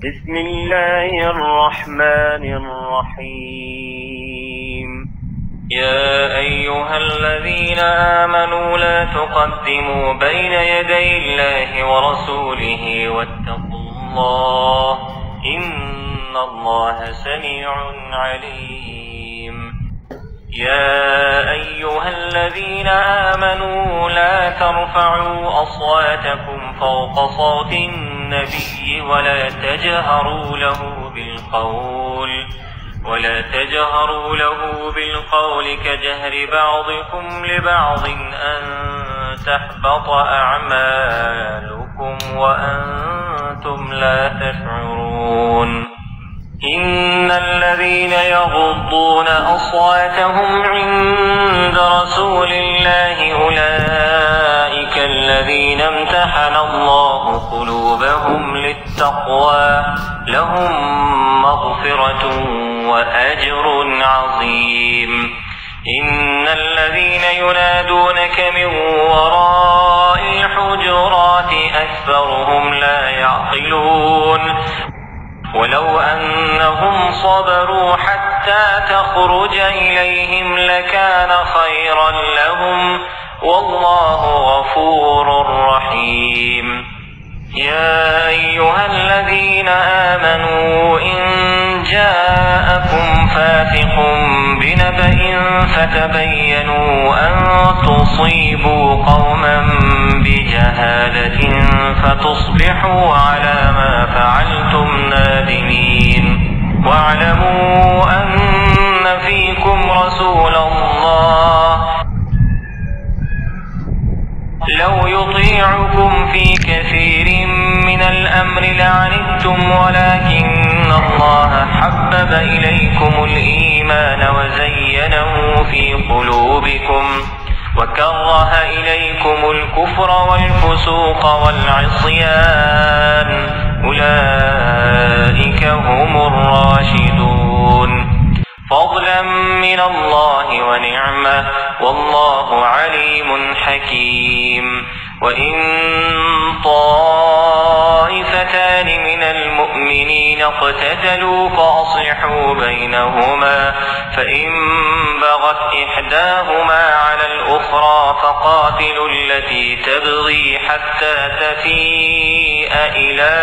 بسم الله الرحمن الرحيم. يا أيها الذين آمنوا لا تقدموا بين يدي الله ورسوله واتقوا الله إن الله سميع عليم. يا أيها الذين آمنوا لا ترفعوا أصواتكم فوق صوت النبي ولا تجهروا له بالقول كجهر بعضكم لبعض أن تحبط أعمالكم وأنتم لا تشعرون. إن الذين يغضون أصواتهم عند رسول الله أولئك الذين امتحن الله قلوبهم للتقوى لهم مغفرة وأجر عظيم. إن الذين ينادونك من وراء الحجرات أكثرهم لا يعقلون. ولو أنهم صبروا حتى تخرج إليهم لكان خيرا لهم والله غفور رحيم. يا أيها الذين آمنوا إن جاءكم فاسق بنبأ فتبينوا أن تصيبوا قوما بجهالة فتصبحوا على ما فعلتم نادمين. واعلموا أن فيكم رسول الله لو يطيعكم في كثير من الأمر لعنتم ولكن الله حبب إليكم الإيمان وزينه في قلوبكم وكره إليكم الكفر والفسوق والعصيان أولئك هم الراشدون فضلا من الله ونعمة والله عليم حكيم. وإن طائفتان من المؤمنين اقتتلوا فأصلحوا بينهما فإن بغت إحداهما على الأخرى فقاتلوا التي تبغي حتى تفيء إلى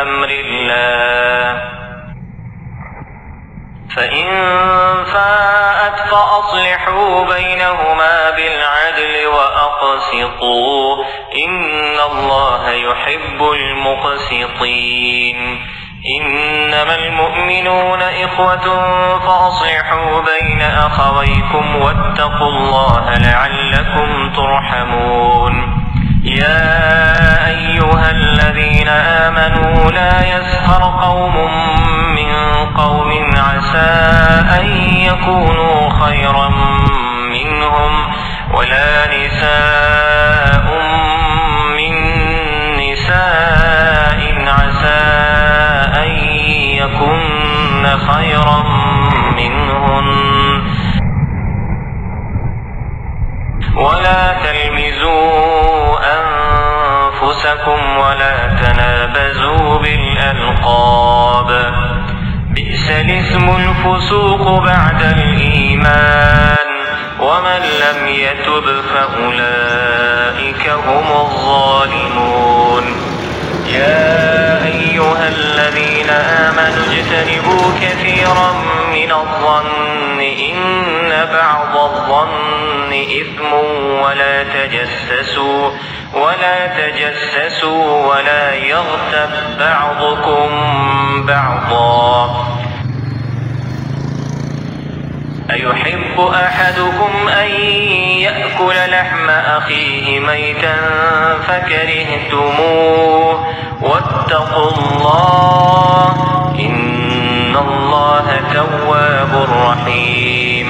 أمر الله فإن فاءت فأصلحوا بينهما بالعدل وأقسطوا إن الله يحب المقسطين. إنما المؤمنون إخوة فأصلحوا بين أخويكم واتقوا الله لعلكم ترحمون. يا أيها الذين آمنوا لا يسخر قوم من قوم عسى أن يكونوا خيرا منهم ولا نساء من نساء عسى أن يكن خيرا منهن ولا تلمزوا أنفسكم ولا تنابزوا بالألقاب بئس الاسم الفسوق بعد الإيمان ومن لم يتب فأولئك هم الظالمون. يا أيها الذين آمنوا اجتنبوا كثيرا من الظن إن بعض الظن إثم ولا تجسسوا ولا يغتب بعضكم بعضا أيحب أحدكم أن يأكل لحم أخيه ميتا فكرهتموه واتقوا الله إن الله تواب رحيم.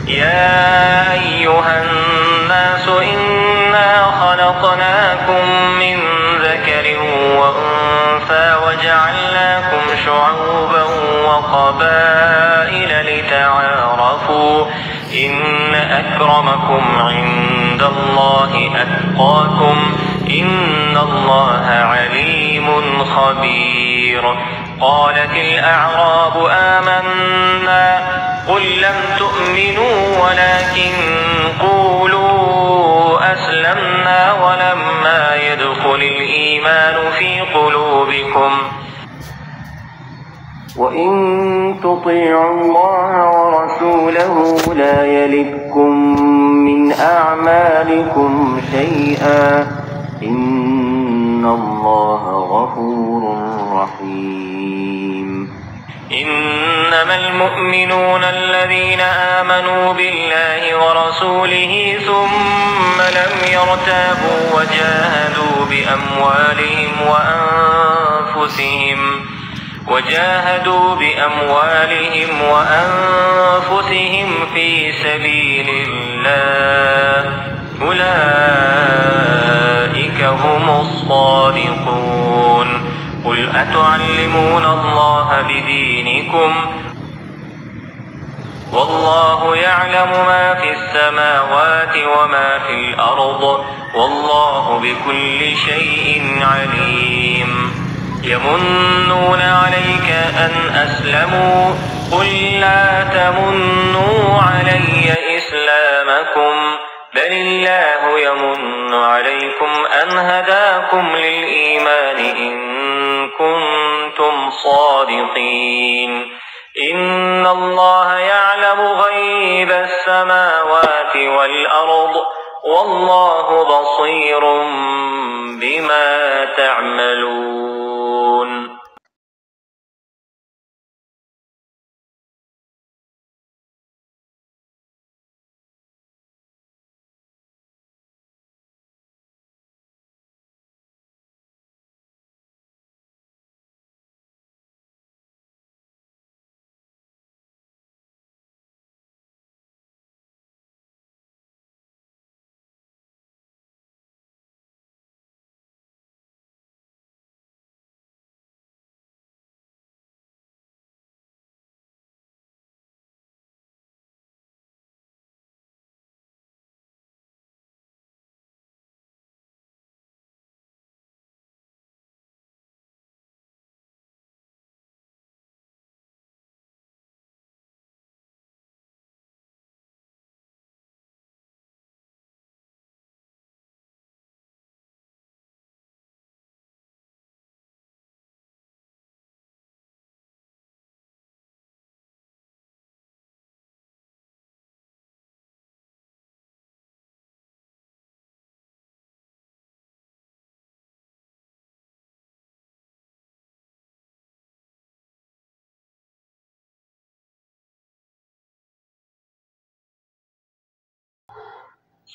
يا أيها الناس إنا خلقناكم من ذكر وأنثى وجعلناكم شعوبا وقبائل لتعارفوا إن أكرمكم عند الله أتقاكم إن الله عليم عليم خبير. قالت الأعراب آمنا قل لم تؤمنوا ولكن قولوا أسلمنا ولما يدخل الإيمان في قلوبكم وإن تطيعوا الله ورسوله لا يلدكم من أعمالكم شيئا إن الله غفور رحيم. إنما المؤمنون الذين آمنوا بالله ورسوله ثم لم يرتابوا وجاهدوا بأموالهم وأنفسهم في سبيل الله أولئك هم الصادقون. قل أتعلمون الله بدينكم والله يعلم ما في السماوات وما في الأرض والله بكل شيء عليم. يمنون عليك أن أسلموا قل لا تمنوا علي إسلامكم بل الله يمن عليكم أن هداكم للإيمان إن كنتم صادقين. إن الله يعلم غيب السماوات والأرض والله بصير بما تعملون.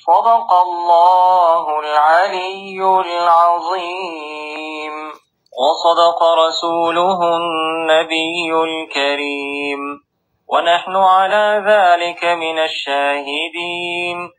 صدق الله العلي العظيم وصدق رسوله النبي الكريم ونحن على ذلك من الشاهدين